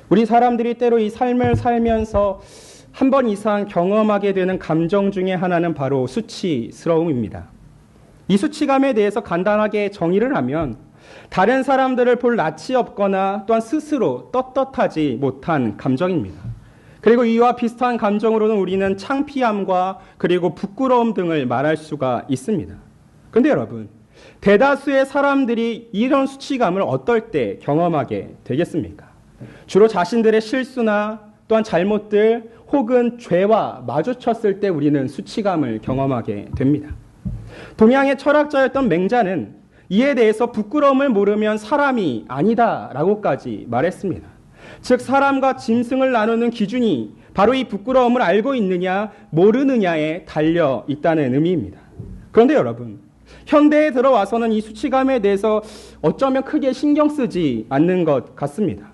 우리 사람들이 때로 이 삶을 살면서 한 번 이상 경험하게 되는 감정 중에 하나는 바로 수치스러움입니다. 이 수치감에 대해서 간단하게 정의를 하면 다른 사람들을 볼 낯이 없거나 또한 스스로 떳떳하지 못한 감정입니다. 그리고 이와 비슷한 감정으로는 우리는 창피함과 그리고 부끄러움 등을 말할 수가 있습니다. 그런데 여러분, 대다수의 사람들이 이런 수치감을 어떨 때 경험하게 되겠습니까? 주로 자신들의 실수나 또한 잘못들 혹은 죄와 마주쳤을 때 우리는 수치감을 경험하게 됩니다. 동양의 철학자였던 맹자는 이에 대해서 부끄러움을 모르면 사람이 아니다라고까지 말했습니다. 즉 사람과 짐승을 나누는 기준이 바로 이 부끄러움을 알고 있느냐 모르느냐에 달려 있다는 의미입니다. 그런데 여러분, 현대에 들어와서는 이 수치감에 대해서 어쩌면 크게 신경 쓰지 않는 것 같습니다.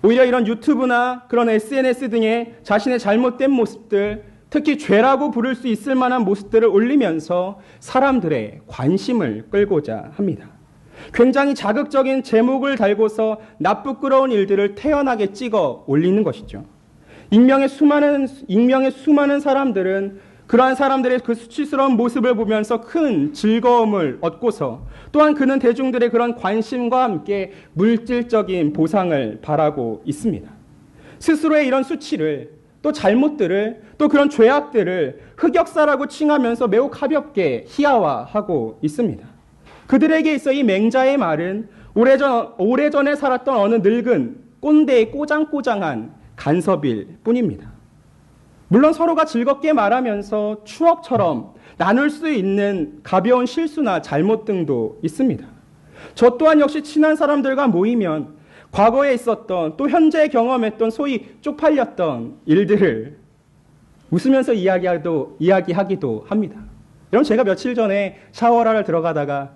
오히려 이런 유튜브나 그런 SNS 등의 자신의 잘못된 모습들, 특히 죄라고 부를 수 있을 만한 모습들을 올리면서 사람들의 관심을 끌고자 합니다. 굉장히 자극적인 제목을 달고서 나쁘끄러운 일들을 태연하게 찍어 올리는 것이죠. 익명의 수많은 사람들은 그러한 사람들의 그 수치스러운 모습을 보면서 큰 즐거움을 얻고서 또한 그는 대중들의 그런 관심과 함께 물질적인 보상을 바라고 있습니다. 스스로의 이런 수치를 또 잘못들을 또 그런 죄악들을 흑역사라고 칭하면서 매우 가볍게 희화화하고 있습니다. 그들에게 있어 이 맹자의 말은 오래전에 살았던 어느 늙은 꼰대의 꼬장꼬장한 간섭일 뿐입니다. 물론 서로가 즐겁게 말하면서 추억처럼 나눌 수 있는 가벼운 실수나 잘못 등도 있습니다. 저 또한 역시 친한 사람들과 모이면 과거에 있었던 또 현재 경험했던 소위 쪽팔렸던 일들을 웃으면서 이야기하기도 합니다. 여러분, 제가 며칠 전에 샤워를 들어가다가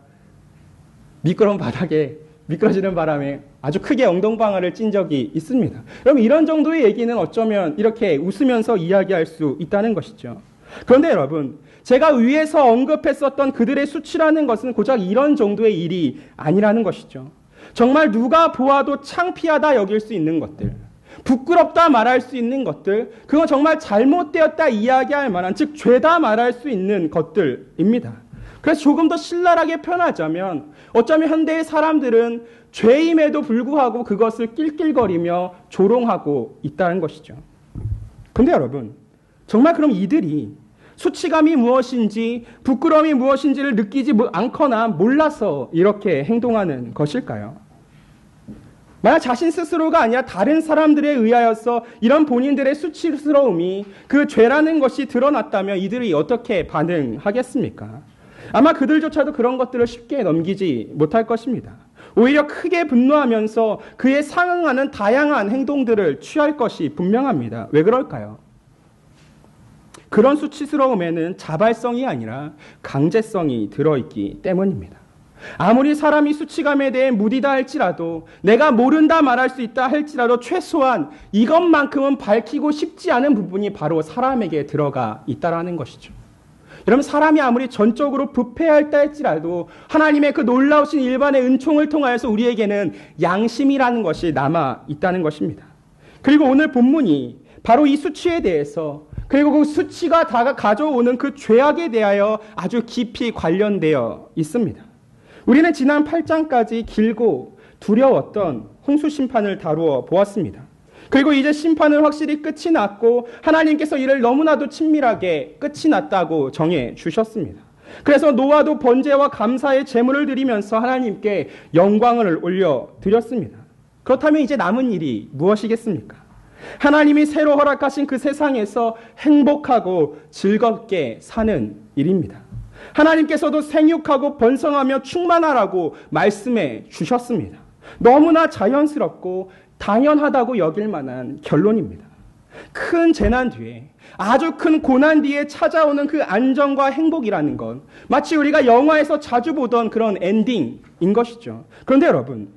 미끄러운 바닥에 미끄러지는 바람에 아주 크게 엉덩방아를 찐 적이 있습니다. 여러분, 이런 정도의 얘기는 어쩌면 이렇게 웃으면서 이야기할 수 있다는 것이죠. 그런데 여러분, 제가 위에서 언급했었던 그들의 수치라는 것은 고작 이런 정도의 일이 아니라는 것이죠. 정말 누가 보아도 창피하다 여길 수 있는 것들, 부끄럽다 말할 수 있는 것들, 그건 정말 잘못되었다 이야기할 만한, 즉 죄다 말할 수 있는 것들입니다. 그래서 조금 더 신랄하게 표현하자면 어쩌면 현대의 사람들은 죄임에도 불구하고 그것을 낄낄거리며 조롱하고 있다는 것이죠. 그런데 여러분, 정말 그럼 이들이 수치감이 무엇인지 부끄러움이 무엇인지를 느끼지 않거나 몰라서 이렇게 행동하는 것일까요? 만약 자신 스스로가 아니라 다른 사람들에 의하여서 이런 본인들의 수치스러움이 그 죄라는 것이 드러났다면 이들이 어떻게 반응하겠습니까? 아마 그들조차도 그런 것들을 쉽게 넘기지 못할 것입니다. 오히려 크게 분노하면서 그에 상응하는 다양한 행동들을 취할 것이 분명합니다. 왜 그럴까요? 그런 수치스러움에는 자발성이 아니라 강제성이 들어있기 때문입니다. 아무리 사람이 수치감에 대해 무디다 할지라도, 내가 모른다 말할 수 있다 할지라도 최소한 이것만큼은 밝히고 싶지 않은 부분이 바로 사람에게 들어가 있다라는 것이죠. 여러분, 사람이 아무리 전적으로 부패하였다 할지라도 하나님의 그 놀라우신 일반의 은총을 통하여서 우리에게는 양심이라는 것이 남아 있다는 것입니다. 그리고 오늘 본문이 바로 이 수치에 대해서, 그리고 그 수치가 가져오는 그 죄악에 대하여 아주 깊이 관련되어 있습니다. 우리는 지난 8장까지 길고 두려웠던 홍수 심판을 다루어 보았습니다. 그리고 이제 심판은 확실히 끝이 났고 하나님께서 이를 너무나도 친밀하게 끝이 났다고 정해 주셨습니다. 그래서 노아도 번제와 감사의 제물을 드리면서 하나님께 영광을 올려드렸습니다. 그렇다면 이제 남은 일이 무엇이겠습니까? 하나님이 새로 허락하신 그 세상에서 행복하고 즐겁게 사는 일입니다. 하나님께서도 생육하고 번성하며 충만하라고 말씀해 주셨습니다. 너무나 자연스럽고 당연하다고 여길 만한 결론입니다. 큰 재난 뒤에, 아주 큰 고난 뒤에 찾아오는 그 안정과 행복이라는 건 마치 우리가 영화에서 자주 보던 그런 엔딩인 것이죠. 그런데 여러분,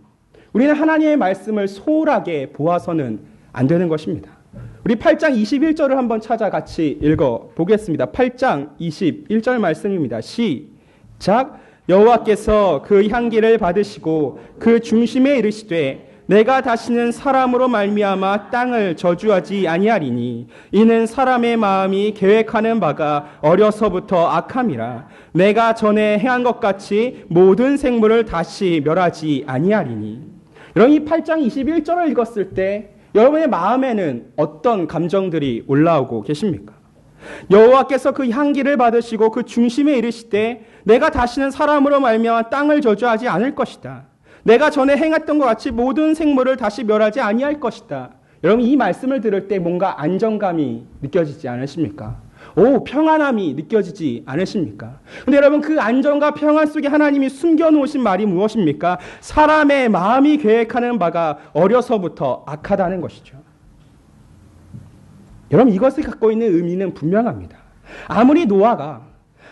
우리는 하나님의 말씀을 소홀하게 보아서는 안 되는 것입니다. 우리 8장 21절을 한번 찾아 같이 읽어보겠습니다. 8장 21절 말씀입니다. 시작. 여호와께서 그 향기를 받으시고 그 중심에 이르시되 내가 다시는 사람으로 말미암아 땅을 저주하지 아니하리니 이는 사람의 마음이 계획하는 바가 어려서부터 악함이라. 내가 전에 행한 것 같이 모든 생물을 다시 멸하지 아니하리니. 여러분, 이 8장 21절을 읽었을 때 여러분의 마음에는 어떤 감정들이 올라오고 계십니까? 여호와께서 그 향기를 받으시고 그 중심에 이르시되 내가 다시는 사람으로 말미암아 땅을 저주하지 않을 것이다. 내가 전에 행했던 것 같이 모든 생물을 다시 멸하지 아니할 것이다. 여러분, 이 말씀을 들을 때 뭔가 안정감이 느껴지지 않으십니까? 평안함이 느껴지지 않으십니까? 근데 여러분, 그 안정과 평안 속에 하나님이 숨겨놓으신 말이 무엇입니까? 사람의 마음이 계획하는 바가 어려서부터 악하다는 것이죠. 여러분, 이것을 갖고 있는 의미는 분명합니다. 아무리 노아가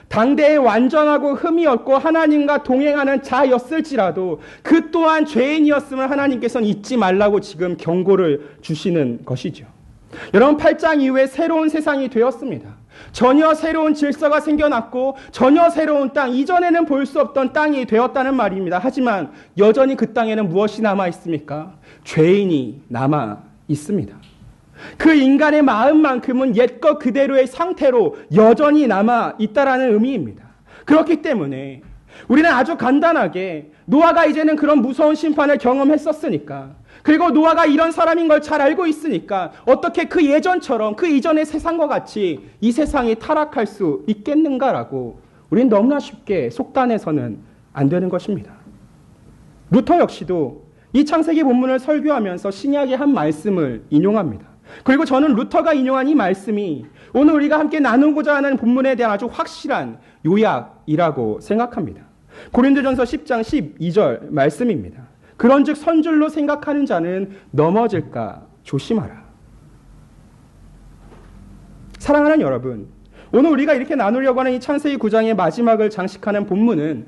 당대에 완전하고 흠이 없고 하나님과 동행하는 자였을지라도 그 또한 죄인이었음을 하나님께서는 잊지 말라고 지금 경고를 주시는 것이죠. 여러분, 8장 이후에 새로운 세상이 되었습니다. 전혀 새로운 질서가 생겨났고 전혀 새로운 땅, 이전에는 볼 수 없던 땅이 되었다는 말입니다. 하지만 여전히 그 땅에는 무엇이 남아 있습니까? 죄인이 남아 있습니다. 그 인간의 마음만큼은 옛것 그대로의 상태로 여전히 남아 있다라는 의미입니다. 그렇기 때문에 우리는 아주 간단하게 노아가 이제는 그런 무서운 심판을 경험했었으니까, 그리고 노아가 이런 사람인 걸 잘 알고 있으니까 어떻게 그 예전처럼 그 이전의 세상과 같이 이 세상이 타락할 수 있겠는가라고 우리는 너무나 쉽게 속단해서는 안 되는 것입니다. 루터 역시도 이 창세기 본문을 설교하면서 신약의 한 말씀을 인용합니다. 그리고 저는 루터가 인용한 이 말씀이 오늘 우리가 함께 나누고자 하는 본문에 대한 아주 확실한 요약이라고 생각합니다. 고린도전서 10장 12절 말씀입니다. 그런즉 선줄로 생각하는 자는 넘어질까 조심하라. 사랑하는 여러분, 오늘 우리가 이렇게 나누려고 하는 이 창세기 9장의 마지막을 장식하는 본문은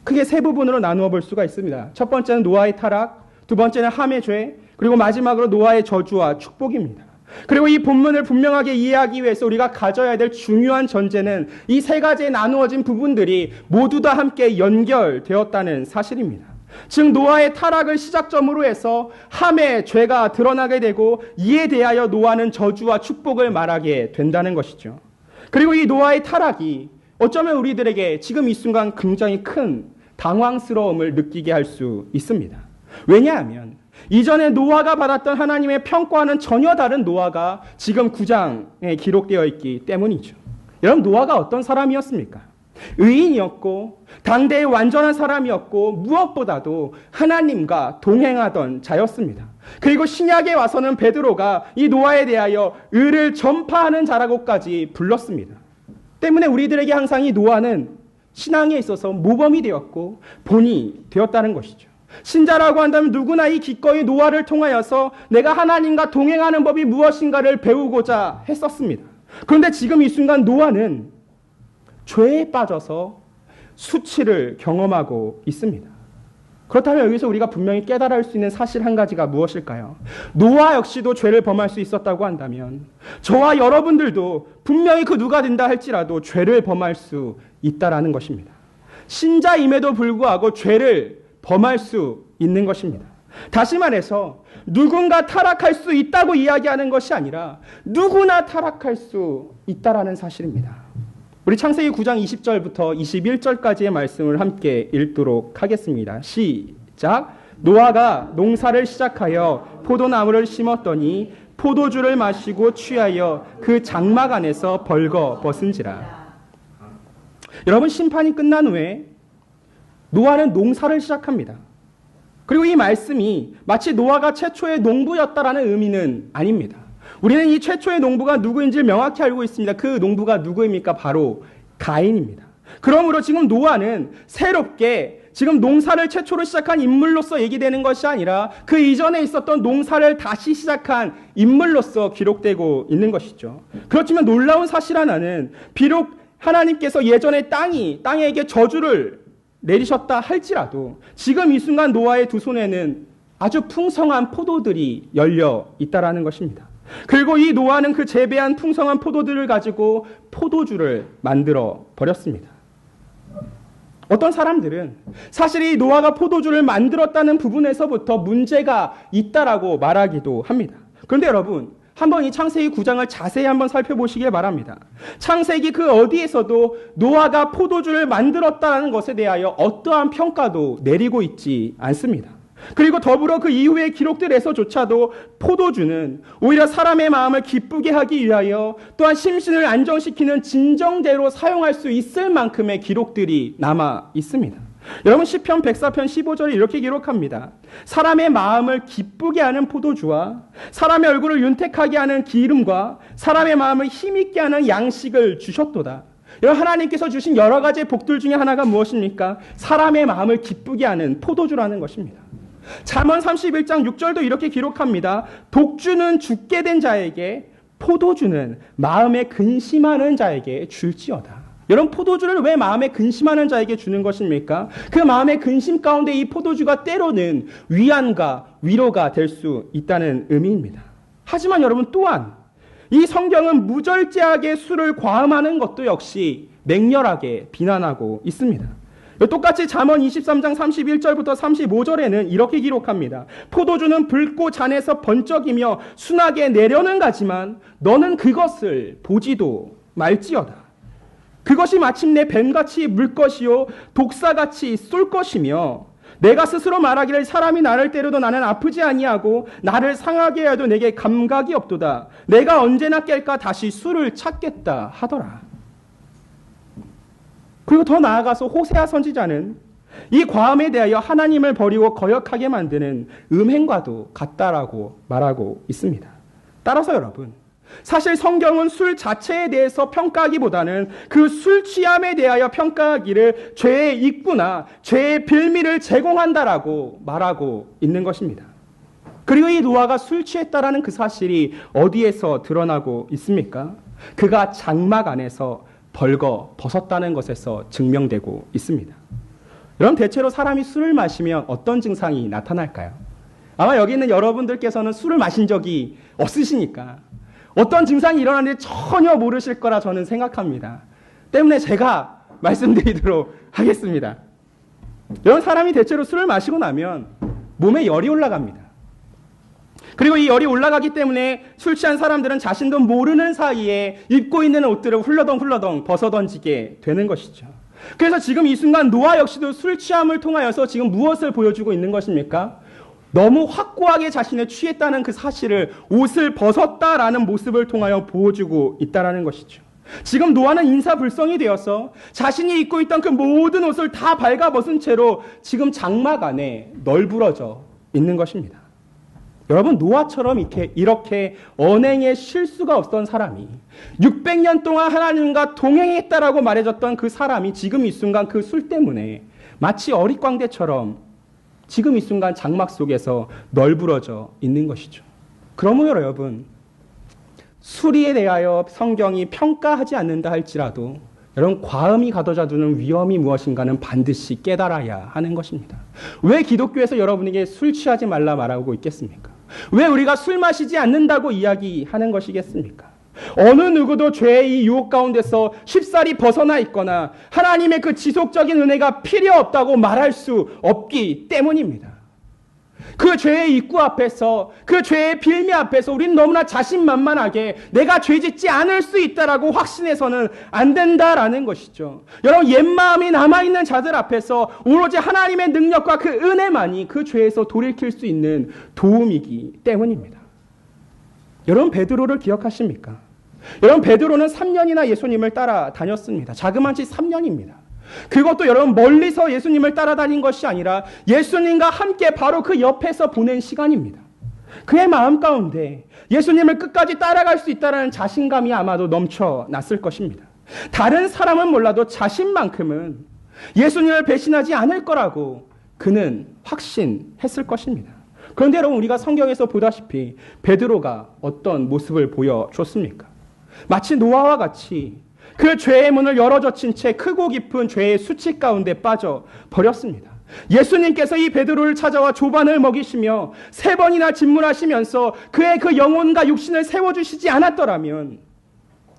크게 세 부분으로 나누어 볼 수가 있습니다. 첫 번째는 노아의 타락, 두 번째는 함의 죄, 그리고 마지막으로 노아의 저주와 축복입니다. 그리고 이 본문을 분명하게 이해하기 위해서 우리가 가져야 될 중요한 전제는 이 세 가지에 나누어진 부분들이 모두 다 함께 연결되었다는 사실입니다. 즉 노아의 타락을 시작점으로 해서 함의 죄가 드러나게 되고 이에 대하여 노아는 저주와 축복을 말하게 된다는 것이죠. 그리고 이 노아의 타락이 어쩌면 우리들에게 지금 이 순간 굉장히 큰 당황스러움을 느끼게 할 수 있습니다. 왜냐하면 이전에 노아가 받았던 하나님의 평가와는 전혀 다른 노아가 지금 9장에 기록되어 있기 때문이죠. 여러분, 노아가 어떤 사람이었습니까? 의인이었고 당대의 완전한 사람이었고 무엇보다도 하나님과 동행하던 자였습니다. 그리고 신약에 와서는 베드로가 이 노아에 대하여 의를 전파하는 자라고까지 불렀습니다. 때문에 우리들에게 항상 이 노아는 신앙에 있어서 모범이 되었고 본이 되었다는 것이죠. 신자라고 한다면 누구나 이 기꺼이 노아를 통하여서 내가 하나님과 동행하는 법이 무엇인가를 배우고자 했었습니다. 그런데 지금 이 순간 노아는 죄에 빠져서 수치를 경험하고 있습니다. 그렇다면 여기서 우리가 분명히 깨달아 할 수 있는 사실 한 가지가 무엇일까요? 노아 역시도 죄를 범할 수 있었다고 한다면 저와 여러분들도 분명히 그 누가 된다 할지라도 죄를 범할 수 있다라는 것입니다. 신자임에도 불구하고 죄를 범할 수 있는 것입니다. 다시 말해서 누군가 타락할 수 있다고 이야기하는 것이 아니라 누구나 타락할 수 있다라는 사실입니다. 우리 창세기 9장 20절부터 21절까지의 말씀을 함께 읽도록 하겠습니다. 시작. 노아가 농사를 시작하여 포도나무를 심었더니 포도주를 마시고 취하여 그 장막 안에서 벌거 벗은지라. 여러분, 심판이 끝난 후에 노아는 농사를 시작합니다. 그리고 이 말씀이 마치 노아가 최초의 농부였다라는 의미는 아닙니다. 우리는 이 최초의 농부가 누구인지 명확히 알고 있습니다. 그 농부가 누구입니까? 바로 가인입니다. 그러므로 지금 노아는 새롭게 지금 농사를 최초로 시작한 인물로서 얘기되는 것이 아니라 그 이전에 있었던 농사를 다시 시작한 인물로서 기록되고 있는 것이죠. 그렇지만 놀라운 사실 하나는 비록 하나님께서 예전에 땅에게 저주를 내리셨다 할지라도 지금 이 순간 노아의 두 손에는 아주 풍성한 포도들이 열려 있다라는 것입니다. 그리고 이 노아는 그 재배한 풍성한 포도들을 가지고 포도주를 만들어 버렸습니다. 어떤 사람들은 사실 이 노아가 포도주를 만들었다는 부분에서부터 문제가 있다라고 말하기도 합니다. 그런데 여러분, 한번 이 창세기 9장을 자세히 한번 살펴보시길 바랍니다. 창세기 그 어디에서도 노아가 포도주를 만들었다는 것에 대하여 어떠한 평가도 내리고 있지 않습니다. 그리고 더불어 그 이후의 기록들에서조차도 포도주는 오히려 사람의 마음을 기쁘게 하기 위하여 또한 심신을 안정시키는 진정제로 사용할 수 있을 만큼의 기록들이 남아 있습니다. 여러분, 시편 104편 15절에 이렇게 기록합니다. 사람의 마음을 기쁘게 하는 포도주와 사람의 얼굴을 윤택하게 하는 기름과 사람의 마음을 힘있게 하는 양식을 주셨도다. 여러분, 하나님께서 주신 여러 가지 복들 중에 하나가 무엇입니까? 사람의 마음을 기쁘게 하는 포도주라는 것입니다. 잠언 31장 6절도 이렇게 기록합니다. 독주는 죽게 된 자에게, 포도주는 마음에 근심하는 자에게 줄지어다. 여러분, 포도주를 왜 마음에 근심하는 자에게 주는 것입니까? 그 마음의 근심 가운데 이 포도주가 때로는 위안과 위로가 될 수 있다는 의미입니다. 하지만 여러분, 또한 이 성경은 무절제하게 술을 과음하는 것도 역시 맹렬하게 비난하고 있습니다. 똑같이 잠언 23장 31절부터 35절에는 이렇게 기록합니다. 포도주는 붉고 잔에서 번쩍이며 순하게 내려는 가지만 너는 그것을 보지도 말지어다. 그것이 마침내 뱀같이 물 것이요 독사같이 쏠 것이며 내가 스스로 말하기를 사람이 나를 때려도 나는 아프지 아니하고 나를 상하게 해도 내게 감각이 없도다. 내가 언제나 깰까 다시 술을 찾겠다 하더라. 그리고 더 나아가서 호세아 선지자는 이 과음에 대하여 하나님을 버리고 거역하게 만드는 음행과도 같다라고 말하고 있습니다. 따라서 여러분, 사실 성경은 술 자체에 대해서 평가하기보다는 그 술 취함에 대하여 평가하기를 죄의 입구나 죄의 빌미를 제공한다라고 말하고 있는 것입니다. 그리고 이 노아가 술 취했다라는 그 사실이 어디에서 드러나고 있습니까? 그가 장막 안에서 벌거 벗었다는 것에서 증명되고 있습니다. 여러분, 대체로 사람이 술을 마시면 어떤 증상이 나타날까요? 아마 여기 있는 여러분들께서는 술을 마신 적이 없으시니까 어떤 증상이 일어나는지 전혀 모르실 거라 저는 생각합니다. 때문에 제가 말씀드리도록 하겠습니다. 여러분, 사람이 대체로 술을 마시고 나면 몸에 열이 올라갑니다. 그리고 이 열이 올라가기 때문에 술 취한 사람들은 자신도 모르는 사이에 입고 있는 옷들을 훌러덩 벗어던지게 되는 것이죠. 그래서 지금 이 순간 노아 역시도 술 취함을 통하여서 지금 무엇을 보여주고 있는 것입니까? 너무 확고하게 자신을 취했다는 그 사실을 옷을 벗었다라는 모습을 통하여 보여주고 있다는 것이죠. 지금 노아는 인사불성이 되어서 자신이 입고 있던 그 모든 옷을 다 발가벗은 채로 지금 장막 안에 널브러져 있는 것입니다. 여러분, 노아처럼 이렇게 언행에 실수가 없던 사람이 600년 동안 하나님과 동행했다라고 말해줬던 그 사람이 지금 이 순간 그 술 때문에 마치 어릿광대처럼 지금 이 순간 장막 속에서 널브러져 있는 것이죠. 그러므로 여러분, 술에 대하여 성경이 평가하지 않는다 할지라도 여러분, 과음이 가둬다 두는 위험이 무엇인가는 반드시 깨달아야 하는 것입니다. 왜 기독교에서 여러분에게 술 취하지 말라 말하고 있겠습니까? 왜 우리가 술 마시지 않는다고 이야기하는 것이겠습니까? 어느 누구도 죄의 이 유혹 가운데서 쉽사리 벗어나 있거나 하나님의 그 지속적인 은혜가 필요 없다고 말할 수 없기 때문입니다. 그 죄의 입구 앞에서, 그 죄의 빌미 앞에서 우리는 너무나 자신만만하게 내가 죄짓지 않을 수 있다라고 확신해서는 안 된다라는 것이죠. 여러분, 옛마음이 남아있는 자들 앞에서 오로지 하나님의 능력과 그 은혜만이 그 죄에서 돌이킬 수 있는 도움이기 때문입니다. 여러분, 베드로를 기억하십니까? 여러분, 베드로는 3년이나 예수님을 따라다녔습니다. 자그마치 3년입니다. 그것도 여러분, 멀리서 예수님을 따라다닌 것이 아니라 예수님과 함께 바로 그 옆에서 보낸 시간입니다. 그의 마음 가운데 예수님을 끝까지 따라갈 수 있다는 자신감이 아마도 넘쳐났을 것입니다. 다른 사람은 몰라도 자신만큼은 예수님을 배신하지 않을 거라고 그는 확신했을 것입니다. 그런데 여러분, 우리가 성경에서 보다시피 베드로가 어떤 모습을 보여줬습니까? 마치 노아와 같이 그 죄의 문을 열어젖힌 채 크고 깊은 죄의 수치 가운데 빠져 버렸습니다. 예수님께서 이 베드로를 찾아와 조반을 먹이시며 3번이나 진문하시면서 그의 그 영혼과 육신을 세워주시지 않았더라면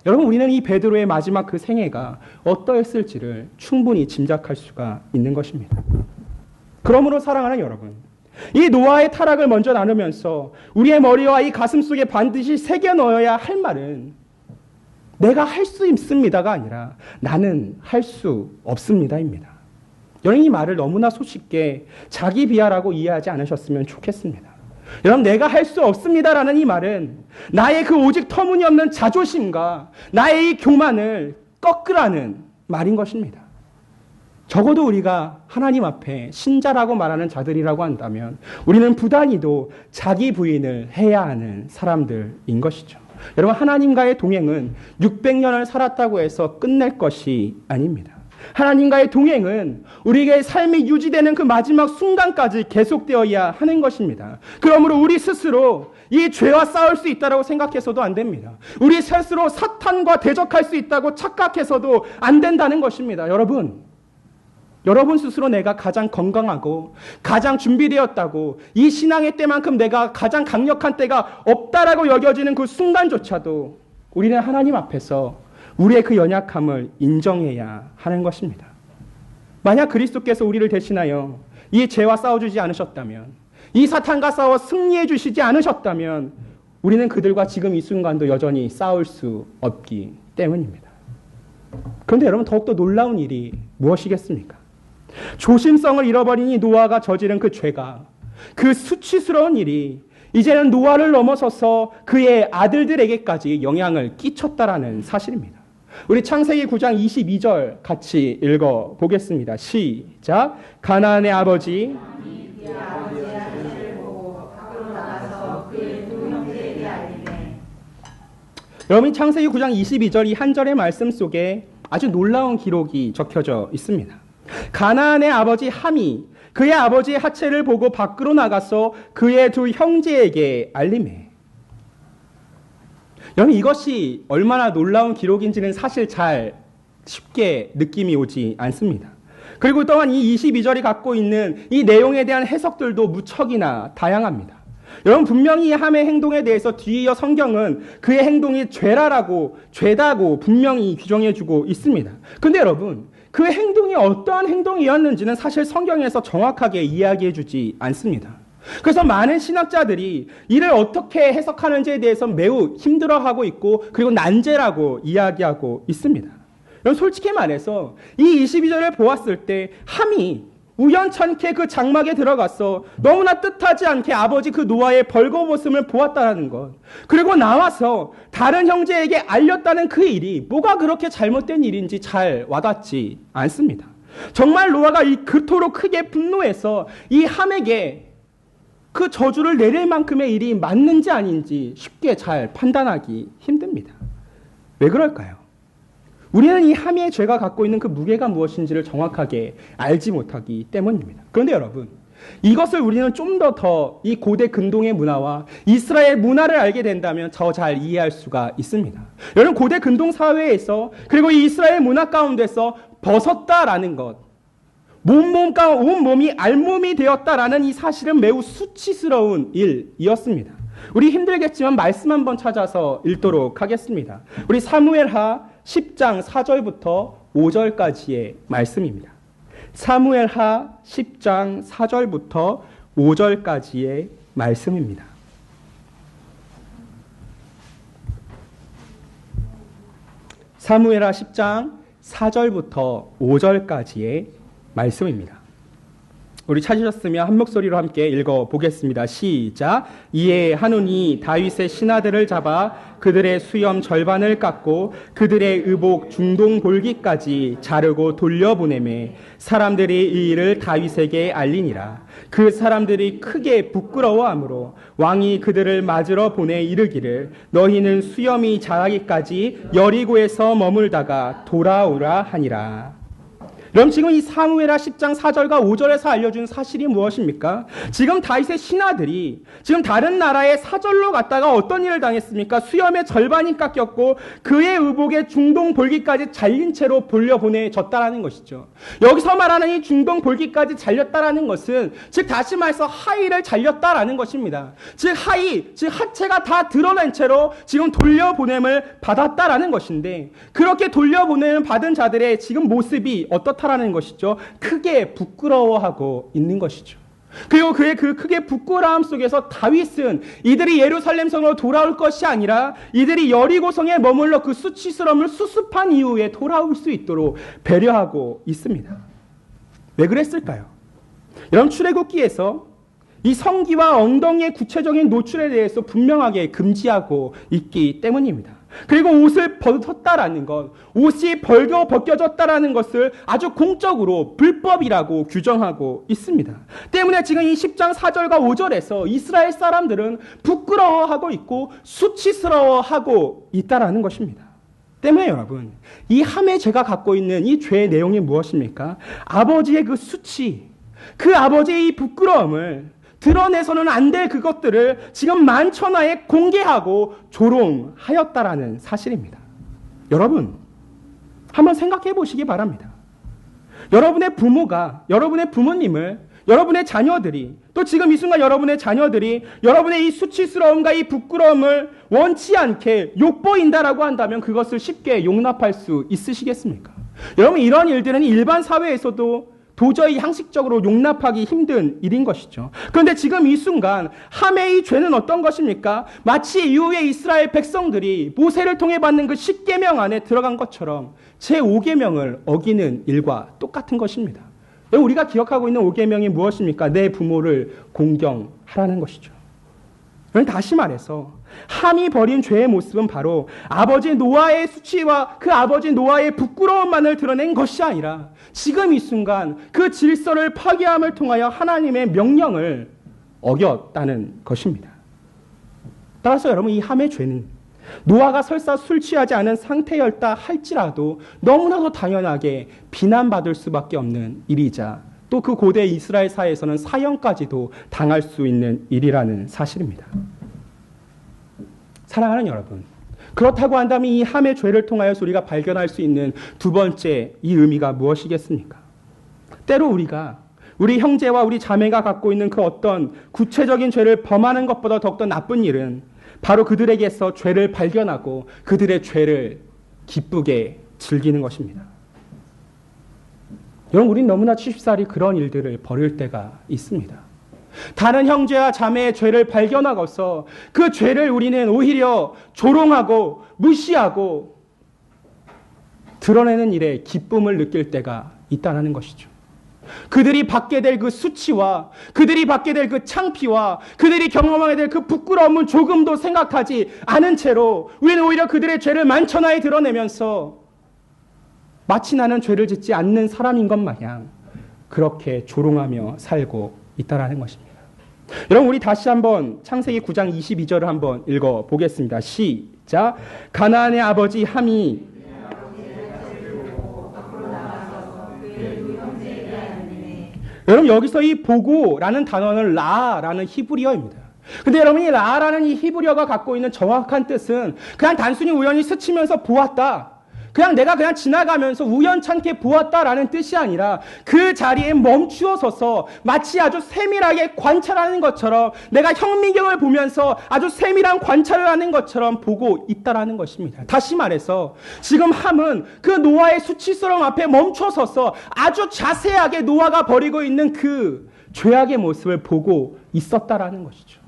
여러분, 우리는 이 베드로의 마지막 그 생애가 어떠했을지를 충분히 짐작할 수가 있는 것입니다. 그러므로 사랑하는 여러분, 이 노아의 타락을 먼저 나누면서 우리의 머리와 이 가슴 속에 반드시 새겨 넣어야 할 말은 내가 할 수 있습니다가 아니라 나는 할 수 없습니다입니다. 여러분, 이 말을 너무나 손쉽게 자기 비하라고 이해하지 않으셨으면 좋겠습니다. 여러분, 내가 할 수 없습니다라는 이 말은 나의 그 오직 터무니없는 자존심과 나의 이 교만을 꺾으라는 말인 것입니다. 적어도 우리가 하나님 앞에 신자라고 말하는 자들이라고 한다면 우리는 부단히도 자기 부인을 해야 하는 사람들인 것이죠. 여러분, 하나님과의 동행은 600년을 살았다고 해서 끝낼 것이 아닙니다. 하나님과의 동행은 우리의 삶이 유지되는 그 마지막 순간까지 계속되어야 하는 것입니다. 그러므로 우리 스스로 이 죄와 싸울 수 있다고 생각해서도 안 됩니다. 우리 스스로 사탄과 대적할 수 있다고 착각해서도 안 된다는 것입니다. 여러분 스스로 내가 가장 건강하고 가장 준비되었다고, 이 신앙의 때만큼 내가 가장 강력한 때가 없다라고 여겨지는 그 순간조차도 우리는 하나님 앞에서 우리의 그 연약함을 인정해야 하는 것입니다. 만약 그리스도께서 우리를 대신하여 이 죄와 싸워주지 않으셨다면, 이 사탄과 싸워 승리해 주시지 않으셨다면 우리는 그들과 지금 이 순간도 여전히 싸울 수 없기 때문입니다. 그런데 여러분, 더욱더 놀라운 일이 무엇이겠습니까? 조심성을 잃어버린 이 노아가 저지른 그 죄가, 그 수치스러운 일이 이제는 노아를 넘어서서 그의 아들들에게까지 영향을 끼쳤다라는 사실입니다. 우리 창세기 9장 22절 같이 읽어보겠습니다. 시작. 가나안의 아버지 여러분, 창세기 9장 22절 이 한 절의 말씀 속에 아주 놀라운 기록이 적혀져 있습니다. 가나안의 아버지 함이 그의 아버지의 하체를 보고 밖으로 나가서 그의 두 형제에게 알리매. 여러분, 이것이 얼마나 놀라운 기록인지는 사실 잘 쉽게 느낌이 오지 않습니다. 그리고 또한 이 22절이 갖고 있는 이 내용에 대한 해석들도 무척이나 다양합니다. 여러분, 분명히 이 함의 행동에 대해서 뒤이어 성경은 그의 행동이 죄다고 분명히 규정해주고 있습니다. 근데 여러분, 그 행동이 어떠한 행동이었는지는 사실 성경에서 정확하게 이야기해주지 않습니다. 그래서 많은 신학자들이 이를 어떻게 해석하는지에 대해서 매우 힘들어하고 있고, 그리고 난제라고 이야기하고 있습니다. 여러분, 솔직히 말해서 이 22절을 보았을 때 함이 우연찮게 그 장막에 들어가서 너무나 뜻하지 않게 아버지 그 노아의 벌거벗음을 보았다는 것, 그리고 나와서 다른 형제에게 알렸다는 그 일이 뭐가 그렇게 잘못된 일인지 잘 와닿지 않습니다. 정말 노아가 그토록 크게 분노해서 이 함에게 그 저주를 내릴 만큼의 일이 맞는지 아닌지 쉽게 잘 판단하기 힘듭니다. 왜 그럴까요? 우리는 이 함의 죄가 갖고 있는 그 무게가 무엇인지를 정확하게 알지 못하기 때문입니다. 그런데 여러분, 이것을 우리는 좀 더 이 고대 근동의 문화와 이스라엘 문화를 알게 된다면 더 잘 이해할 수가 있습니다. 여러분, 고대 근동 사회에서, 그리고 이 이스라엘 문화 가운데서 벗었다라는 것, 온몸이 알몸이 되었다라는 이 사실은 매우 수치스러운 일이었습니다. 우리 힘들겠지만 말씀 한번 찾아서 읽도록 하겠습니다. 우리 사무엘하 10장 4절부터 5절까지의 말씀입니다. 사무엘하 10장 4절부터 5절까지의 말씀입니다. 사무엘하 10장 4절부터 5절까지의 말씀입니다. 우리 찾으셨으면 한 목소리로 함께 읽어보겠습니다. 시작. 이에 한운이 다윗의 신하들을 잡아 그들의 수염 절반을 깎고 그들의 의복 중동 볼기까지 자르고 돌려보내매 사람들이 이 일을 다윗에게 알리니라. 그 사람들이 크게 부끄러워하므로 왕이 그들을 맞으러 보내 이르기를 너희는 수염이 자라기까지 여리고에서 머물다가 돌아오라 하니라. 여러분 지금 이 사무엘하 10장 4절과 5절에서 알려준 사실이 무엇입니까? 지금 다윗의 신하들이 지금 다른 나라의 사절로 갔다가 어떤 일을 당했습니까? 수염의 절반이 깎였고 그의 의복에 중동 볼기까지 잘린 채로 돌려보내졌다라는 것이죠. 여기서 말하는 이 중동 볼기까지 잘렸다라는 것은 즉 다시 말해서 하의를 잘렸다라는 것입니다. 즉 하의, 즉 하체가 다 드러낸 채로 지금 돌려보냄을 받았다라는 것인데 그렇게 돌려보냄을 받은 자들의 지금 모습이 어떻다라는 것이죠. 크게 부끄러워하고 있는 것이죠. 그리고 그의 그 크게 부끄러움 속에서 다윗은 이들이 예루살렘 성으로 돌아올 것이 아니라 이들이 여리고성에 머물러 그 수치스러움을 수습한 이후에 돌아올 수 있도록 배려하고 있습니다. 왜 그랬을까요? 여러분 출애굽기에서 이 성기와 엉덩이의 구체적인 노출에 대해서 분명하게 금지하고 있기 때문입니다. 그리고 옷을 벗었다라는 것, 옷이 벗겨졌다라는 것을 아주 공적으로 불법이라고 규정하고 있습니다. 때문에 지금 이 10장 4절과 5절에서 이스라엘 사람들은 부끄러워하고 있고 수치스러워하고 있다라는 것입니다. 때문에 여러분, 이 함의 죄가 갖고 있는 이 죄의 내용이 무엇입니까? 아버지의 그 수치, 그 아버지의 이 부끄러움을 드러내서는 안 될 그것들을 지금 만천하에 공개하고 조롱하였다라는 사실입니다. 여러분, 한번 생각해 보시기 바랍니다. 여러분의 부모가, 여러분의 부모님을, 여러분의 자녀들이, 또 지금 이 순간 여러분의 자녀들이 여러분의 이 수치스러움과 이 부끄러움을 원치 않게 욕보인다라고 한다면 그것을 쉽게 용납할 수 있으시겠습니까? 여러분, 이런 일들은 일반 사회에서도 도저히 형식적으로 용납하기 힘든 일인 것이죠. 그런데 지금 이 순간 함의 이 죄는 어떤 것입니까? 마치 이후에 이스라엘 백성들이 모세를 통해 받는 그 10계명 안에 들어간 것처럼 제5계명을 어기는 일과 똑같은 것입니다. 우리가 기억하고 있는 5계명이 무엇입니까? 내 부모를 공경하라는 것이죠. 다시 말해서 함이 벌인 죄의 모습은 바로 아버지 노아의 수치와 그 아버지 노아의 부끄러움만을 드러낸 것이 아니라 지금 이 순간 그 질서를 파괴함을 통하여 하나님의 명령을 어겼다는 것입니다. 따라서 여러분, 이 함의 죄는 노아가 설사 술 취하지 않은 상태였다 할지라도 너무나도 당연하게 비난받을 수밖에 없는 일이자 또 그 고대 이스라엘 사회에서는 사형까지도 당할 수 있는 일이라는 사실입니다. 사랑하는 여러분, 그렇다고 한다면 이 함의 죄를 통하여 우리가 발견할 수 있는 두 번째 이 의미가 무엇이겠습니까? 때로 우리가 우리 형제와 우리 자매가 갖고 있는 그 어떤 구체적인 죄를 범하는 것보다 더욱더 나쁜 일은 바로 그들에게서 죄를 발견하고 그들의 죄를 기쁘게 즐기는 것입니다. 여러분, 우린 너무나 쉽사리 그런 일들을 벌일 때가 있습니다. 다른 형제와 자매의 죄를 발견하고서 그 죄를 우리는 오히려 조롱하고 무시하고 드러내는 일에 기쁨을 느낄 때가 있다는 것이죠. 그들이 받게 될 그 수치와 그들이 받게 될 그 창피와 그들이 경험하게 될 그 부끄러움은 조금도 생각하지 않은 채로 우리는 오히려 그들의 죄를 만천하에 드러내면서 마치 나는 죄를 짓지 않는 사람인 것 마냥 그렇게 조롱하며 살고 있다라는 것입니다. 여러분, 우리 다시 한번 창세기 9장 22절을 한번 읽어보겠습니다. 시작. 가나안의 아버지 함이 여러분, 여기서 이 보고라는 단어는 라라는 히브리어입니다. 근데 여러분, 이 라라는 이 히브리어가 갖고 있는 정확한 뜻은 그냥 단순히 우연히 스치면서 보았다, 그냥 내가 그냥 지나가면서 우연찮게 보았다라는 뜻이 아니라 그 자리에 멈추어 서서 마치 아주 세밀하게 관찰하는 것처럼 내가 현미경을 보면서 아주 세밀한 관찰을 하는 것처럼 보고 있다라는 것입니다. 다시 말해서 지금 함은 그 노아의 수치스러움 앞에 멈춰 서서 아주 자세하게 노아가 벌이고 있는 그 죄악의 모습을 보고 있었다라는 것이죠.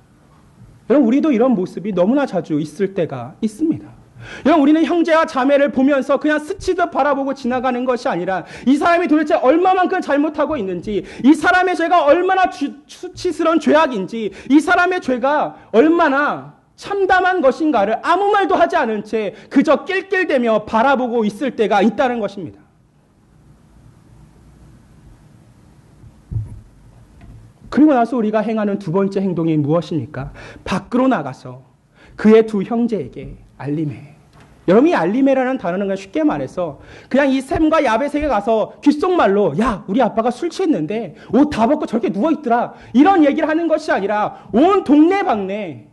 여러분, 우리도 이런 모습이 너무나 자주 있을 때가 있습니다. 여러분, 우리는 형제와 자매를 보면서 그냥 스치듯 바라보고 지나가는 것이 아니라 이 사람이 도대체 얼마만큼 잘못하고 있는지, 이 사람의 죄가 얼마나 수치스러운 죄악인지, 이 사람의 죄가 얼마나 참담한 것인가를 아무 말도 하지 않은 채 그저 낄낄대며 바라보고 있을 때가 있다는 것입니다. 그리고 나서 우리가 행하는 두 번째 행동이 무엇입니까? 밖으로 나가서 그의 두 형제에게 알림해. 여러분이 알리메라는 단어는 그냥 쉽게 말해서 그냥 이 셈과 야벳에게 가서 귓속말로 야 우리 아빠가 술 취했는데 옷 다 벗고 저렇게 누워있더라 이런 얘기를 하는 것이 아니라 온 동네방네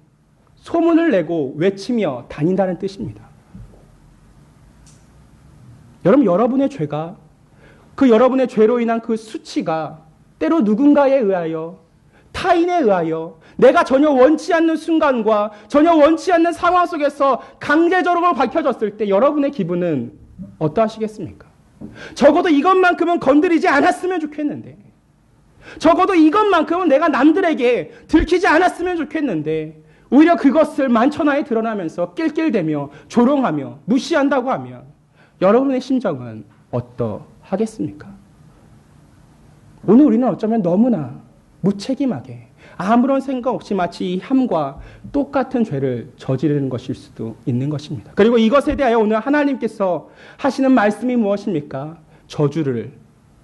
소문을 내고 외치며 다닌다는 뜻입니다. 여러분, 여러분의 죄가 그 여러분의 죄로 인한 그 수치가 때로 누군가에 의하여 타인에 의하여 내가 전혀 원치 않는 순간과 전혀 원치 않는 상황 속에서 강제적으로 밝혀졌을 때 여러분의 기분은 어떠하시겠습니까? 적어도 이것만큼은 건드리지 않았으면 좋겠는데 적어도 이것만큼은 내가 남들에게 들키지 않았으면 좋겠는데 오히려 그것을 만천하에 드러나면서 낄낄대며 조롱하며 무시한다고 하면 여러분의 심정은 어떠하겠습니까? 오늘 우리는 어쩌면 너무나 무책임하게 아무런 생각 없이 마치 이 함과 똑같은 죄를 저지르는 것일 수도 있는 것입니다. 그리고 이것에 대하여 오늘 하나님께서 하시는 말씀이 무엇입니까? 저주를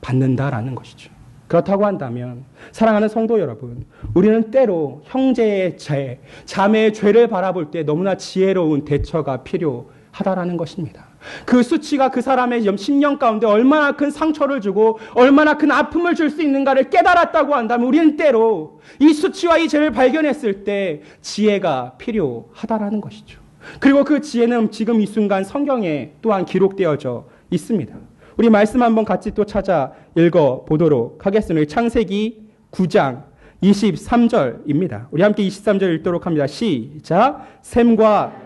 받는다라는 것이죠. 그렇다고 한다면 사랑하는 성도 여러분, 우리는 때로 형제의 죄, 자매의 죄를 바라볼 때 너무나 지혜로운 대처가 필요하다라는 것입니다. 그 수치가 그 사람의 심령 가운데 얼마나 큰 상처를 주고 얼마나 큰 아픔을 줄 수 있는가를 깨달았다고 한다면 우리는 때로 이 수치와 이 죄를 발견했을 때 지혜가 필요하다라는 것이죠. 그리고 그 지혜는 지금 이 순간 성경에 또한 기록되어져 있습니다. 우리 말씀 한번 같이 또 찾아 읽어보도록 하겠습니다. 창세기 9장 23절입니다. 우리 함께 23절 읽도록 합니다. 시작. 셈과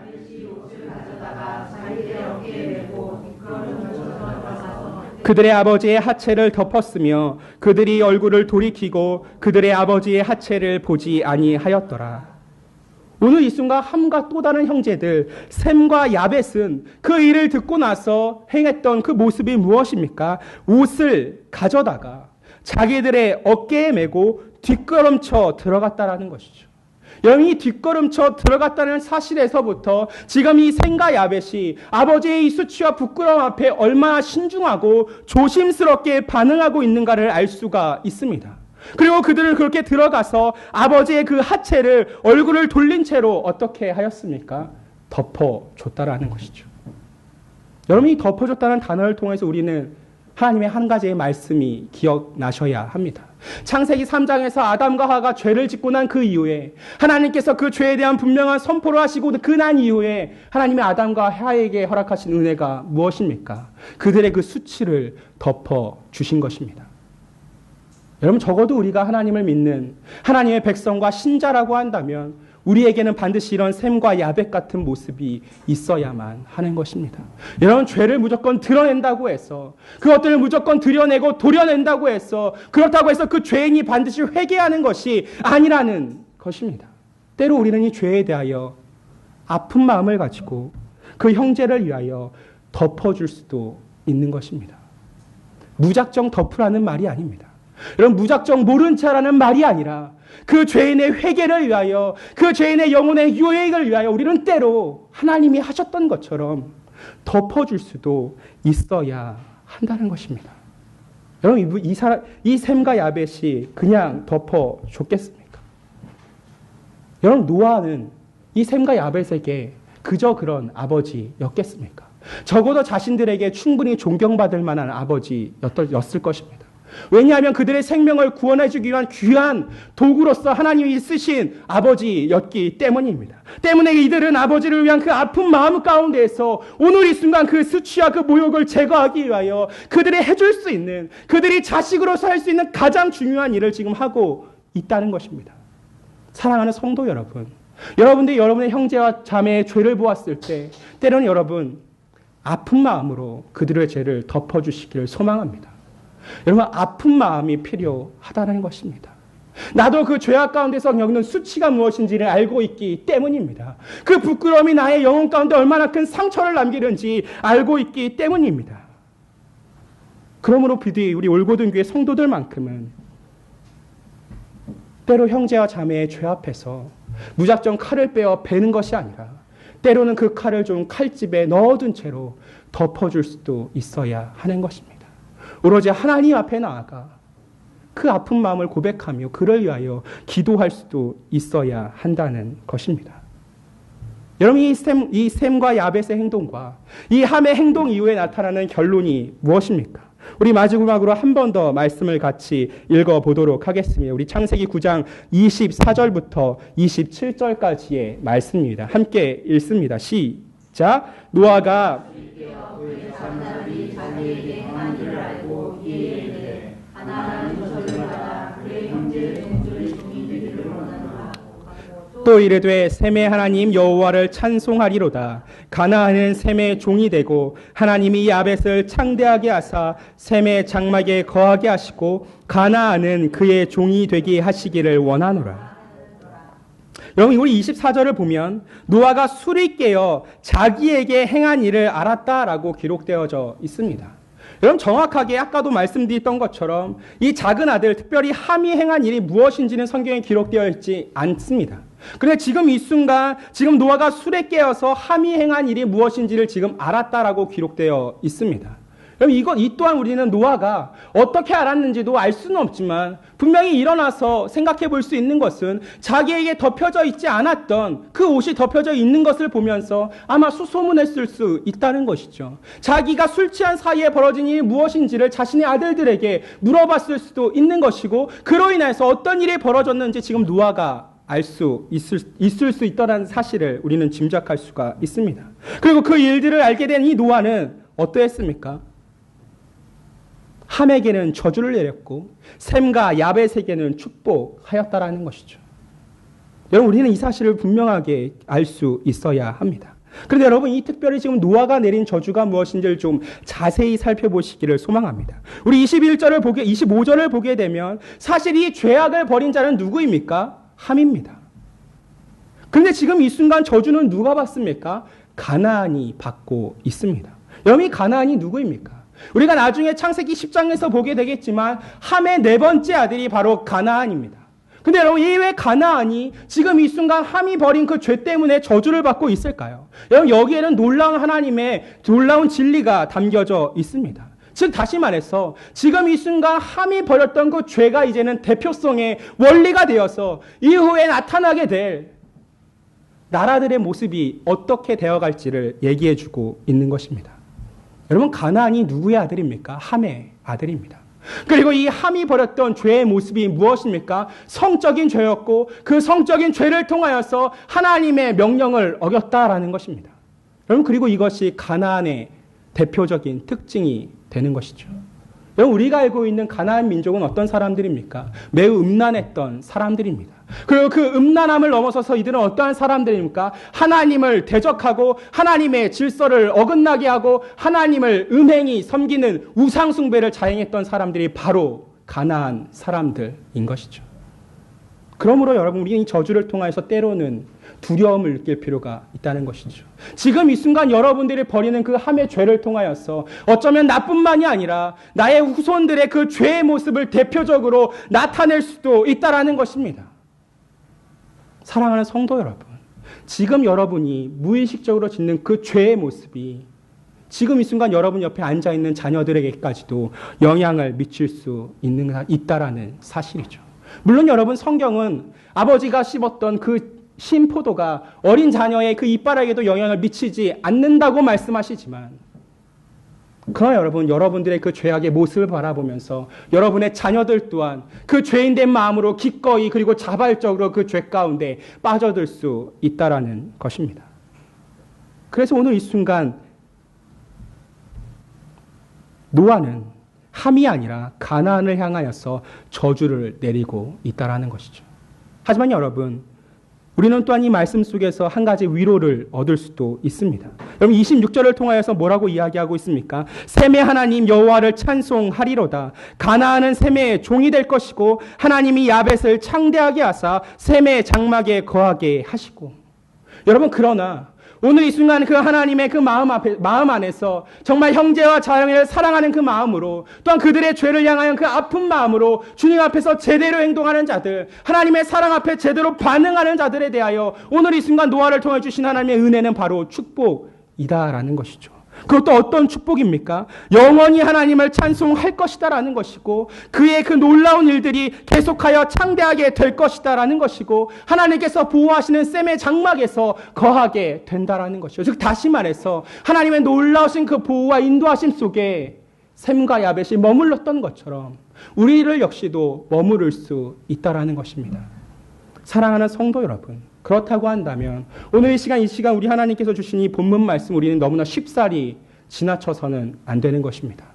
그들의 아버지의 하체를 덮었으며 그들이 얼굴을 돌이키고 그들의 아버지의 하체를 보지 아니하였더라. 오늘 이 순간 함과 또 다른 형제들 셈과 야벳은 그 일을 듣고 나서 행했던 그 모습이 무엇입니까? 옷을 가져다가 자기들의 어깨에 메고 뒷걸음쳐 들어갔다라는 것이죠. 여러분이 뒷걸음쳐 들어갔다는 사실에서부터 지금 이 셈과 야벳이 아버지의 이 수치와 부끄러움 앞에 얼마나 신중하고 조심스럽게 반응하고 있는가를 알 수가 있습니다. 그리고 그들은 그렇게 들어가서 아버지의 그 하체를 얼굴을 돌린 채로 어떻게 하였습니까? 덮어줬다라는 것이죠. 여러분이 덮어줬다는 단어를 통해서 우리는 하나님의 한 가지의 말씀이 기억나셔야 합니다. 창세기 3장에서 아담과 하와가 죄를 짓고 난 그 이후에 하나님께서 그 죄에 대한 분명한 선포를 하시고 그 난 이후에 하나님의 아담과 하와에게 허락하신 은혜가 무엇입니까? 그들의 그 수치를 덮어주신 것입니다. 여러분, 적어도 우리가 하나님을 믿는 하나님의 백성과 신자라고 한다면 우리에게는 반드시 이런 셈과 야벳 같은 모습이 있어야만 하는 것입니다. 여러분, 죄를 무조건 드러낸다고 해서 그것들을 무조건 드러내고 도려낸다고 해서 그렇다고 해서 그 죄인이 반드시 회개하는 것이 아니라는 것입니다. 때로 우리는 이 죄에 대하여 아픈 마음을 가지고 그 형제를 위하여 덮어줄 수도 있는 것입니다. 무작정 덮으라는 말이 아닙니다. 여러분, 무작정 모른 체하라는 말이 아니라 그 죄인의 회개를 위하여 그 죄인의 영혼의 유익을 위하여 우리는 때로 하나님이 하셨던 것처럼 덮어줄 수도 있어야 한다는 것입니다. 여러분, 이 셈과 야벳이 그냥 덮어줬겠습니까? 여러분, 노아는 이 셈과 야벳에게 그저 그런 아버지였겠습니까? 적어도 자신들에게 충분히 존경받을 만한 아버지였을 것입니다. 왜냐하면 그들의 생명을 구원해주기 위한 귀한 도구로서 하나님이 쓰신 아버지였기 때문입니다. 때문에 이들은 아버지를 위한 그 아픈 마음 가운데에서 오늘 이 순간 그 수치와 그 모욕을 제거하기 위하여 그들이 해줄 수 있는, 그들이 자식으로서 할 수 있는 가장 중요한 일을 지금 하고 있다는 것입니다. 사랑하는 성도 여러분, 여러분들이 여러분의 형제와 자매의 죄를 보았을 때 때로는 여러분 아픈 마음으로 그들의 죄를 덮어주시기를 소망합니다. 여러분, 아픈 마음이 필요하다는 것입니다. 나도 그 죄악 가운데서 겪는 수치가 무엇인지를 알고 있기 때문입니다. 그 부끄러움이 나의 영혼 가운데 얼마나 큰 상처를 남기는지 알고 있기 때문입니다. 그러므로 부디 우리 올고든 교회 성도들만큼은 때로 형제와 자매의 죄 앞에서 무작정 칼을 빼어 베는 것이 아니라 때로는 그 칼을 좀 칼집에 넣어둔 채로 덮어줄 수도 있어야 하는 것입니다. 오로지 하나님 앞에 나아가 그 아픈 마음을 고백하며 그를 위하여 기도할 수도 있어야 한다는 것입니다. 여러분 이 셈과 야벳의 행동과 이 함의 행동 이후에 나타나는 결론이 무엇입니까? 우리 마지막으로 한 번 더 말씀을 같이 읽어보도록 하겠습니다. 우리 창세기 9장 24절부터 27절까지의 말씀입니다. 함께 읽습니다. 시작. 노아가 또 이르되 셈의 하나님 여호와를 찬송하리로다. 가나안은 셈의 종이 되고 하나님이 야벳을 창대하게 하사 셈의 장막에 거하게 하시고 가나안은 그의 종이 되게 하시기를 원하노라. 여러분 우리 24절을 보면 노아가 술이 깨어 자기에게 행한 일을 알았다라고 기록되어져 있습니다. 여러분 정확하게 아까도 말씀드렸던 것처럼 이 작은 아들 특별히 함이 행한 일이 무엇인지는 성경에 기록되어 있지 않습니다. 그런데 지금 이 순간 지금 노아가 술에 깨어서 함이 행한 일이 무엇인지를 지금 알았다라고 기록되어 있습니다. 여러분 이 또한 우리는 노아가 어떻게 알았는지도 알 수는 없지만 분명히 일어나서 생각해 볼 수 있는 것은 자기에게 덮여져 있지 않았던 그 옷이 덮여져 있는 것을 보면서 아마 수소문했을 수 있다는 것이죠. 자기가 술 취한 사이에 벌어진 일이 무엇인지를 자신의 아들들에게 물어봤을 수도 있는 것이고 그로 인해서 어떤 일이 벌어졌는지 지금 노아가 알 수 있을 수 있다는 사실을 우리는 짐작할 수가 있습니다. 그리고 그 일들을 알게 된 이 노아는 어떠했습니까? 함에게는 저주를 내렸고 셈과 야벳에게는 축복하였다라는 것이죠. 여러분 우리는 이 사실을 분명하게 알 수 있어야 합니다. 그런데 여러분 이 특별히 지금 노아가 내린 저주가 무엇인지를 좀 자세히 살펴보시기를 소망합니다. 우리 25절을 보게 되면 사실 이 죄악을 벌인 자는 누구입니까? 함입니다. 그런데 지금 이 순간 저주는 누가 받습니까? 가나안이 받고 있습니다. 여러분 이 가나안이 누구입니까? 우리가 나중에 창세기 10장에서 보게 되겠지만 함의 네 번째 아들이 바로 가나안입니다. 근데 여러분 이 왜 가나안이 지금 이 순간 함이 벌인 그 죄 때문에 저주를 받고 있을까요? 여러분 여기에는 놀라운 하나님의 놀라운 진리가 담겨져 있습니다. 즉 다시 말해서 지금 이 순간 함이 벌였던 그 죄가 이제는 대표성의 원리가 되어서 이후에 나타나게 될 나라들의 모습이 어떻게 되어갈지를 얘기해주고 있는 것입니다. 여러분 가나안이 누구의 아들입니까? 함의 아들입니다. 그리고 이 함이 벌였던 죄의 모습이 무엇입니까? 성적인 죄였고 그 성적인 죄를 통하여서 하나님의 명령을 어겼다라는 것입니다. 여러분 그리고 이것이 가나안의 대표적인 특징이 되는 것이죠. 여러분 우리가 알고 있는 가나안 민족은 어떤 사람들입니까? 매우 음란했던 사람들입니다. 그리고 그 음란함을 넘어서서 이들은 어떠한 사람들입니까? 하나님을 대적하고 하나님의 질서를 어긋나게 하고 하나님을 음행히 섬기는 우상 숭배를 자행했던 사람들이 바로 가나안 사람들인 것이죠. 그러므로 여러분 우리는 이 저주를 통해서 때로는 두려움을 느낄 필요가 있다는 것이죠. 지금 이 순간 여러분들이 벌이는 그 함의 죄를 통하여서 어쩌면 나뿐만이 아니라 나의 후손들의 그 죄의 모습을 대표적으로 나타낼 수도 있다는 것입니다. 사랑하는 성도 여러분, 지금 여러분이 무의식적으로 짓는 그 죄의 모습이 지금 이 순간 여러분 옆에 앉아있는 자녀들에게까지도 영향을 미칠 수 있다라는 사실이죠. 물론 여러분 성경은 아버지가 씹었던 그 신포도가 어린 자녀의 그 이빨에게도 영향을 미치지 않는다고 말씀하시지만 그러나 여러분들의 그 죄악의 모습을 바라보면서 여러분의 자녀들 또한 그 죄인된 마음으로 기꺼이 그리고 자발적으로 그 죄 가운데 빠져들 수 있다라는 것입니다. 그래서 오늘 이 순간 노아는 함이 아니라 가나안을 향하여서 저주를 내리고 있다라는 것이죠. 하지만 여러분 우리는 또한 이 말씀 속에서 한 가지 위로를 얻을 수도 있습니다. 여러분 26절을 통하여서 뭐라고 이야기하고 있습니까? 셈의 하나님 여호와를 찬송하리로다. 가나안은 셈의 종이 될 것이고 하나님이 야벳을 창대하게 하사 셈의 장막에 거하게 하시고. 여러분 그러나 오늘 이 순간 그 하나님의 그 마음 안에서 정말 형제와 자매를 사랑하는 그 마음으로 또한 그들의 죄를 향하여 그 아픈 마음으로 주님 앞에서 제대로 행동하는 자들, 하나님의 사랑 앞에 제대로 반응하는 자들에 대하여 오늘 이 순간 노아를 통해 주신 하나님의 은혜는 바로 축복이다라는 것이죠. 그것도 어떤 축복입니까? 영원히 하나님을 찬송할 것이다라는 것이고 그의 그 놀라운 일들이 계속하여 창대하게 될 것이다라는 것이고 하나님께서 보호하시는 셈의 장막에서 거하게 된다라는 것이죠. 즉 다시 말해서 하나님의 놀라우신 그 보호와 인도하심 속에 셈과 야벳이 머물렀던 것처럼 우리를 역시도 머무를 수 있다라는 것입니다. 사랑하는 성도 여러분, 그렇다고 한다면 오늘 이 시간 우리 하나님께서 주신 이 본문 말씀 우리는 너무나 쉽사리 지나쳐서는 안 되는 것입니다.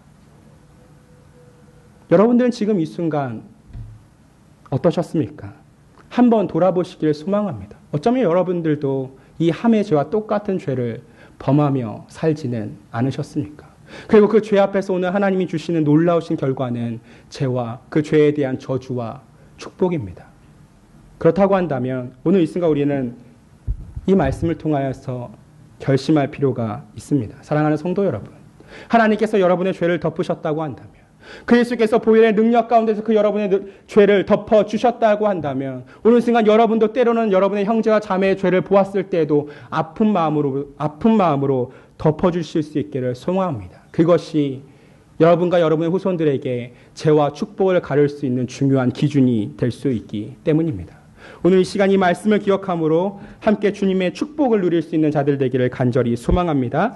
여러분들은 지금 이 순간 어떠셨습니까? 한번 돌아보시길 소망합니다. 어쩌면 여러분들도 이 함의 죄와 똑같은 죄를 범하며 살지는 않으셨습니까? 그리고 그 죄 앞에서 오늘 하나님이 주시는 놀라우신 결과는 죄와 그 죄에 대한 저주와 축복입니다. 그렇다고 한다면 오늘 이 순간 우리는 이 말씀을 통하여서 결심할 필요가 있습니다. 사랑하는 성도 여러분, 하나님께서 여러분의 죄를 덮으셨다고 한다면, 그리스도께서 보혈의 능력 가운데서 그 여러분의 죄를 덮어주셨다고 한다면 오늘 순간 여러분도 때로는 여러분의 형제와 자매의 죄를 보았을 때에도 아픈 마음으로 덮어주실 수 있기를 소망합니다. 그것이 여러분과 여러분의 후손들에게 죄와 축복을 가를 수 있는 중요한 기준이 될 수 있기 때문입니다. 오늘 이 시간 이 말씀을 기억함으로 함께 주님의 축복을 누릴 수 있는 자들 되기를 간절히 소망합니다.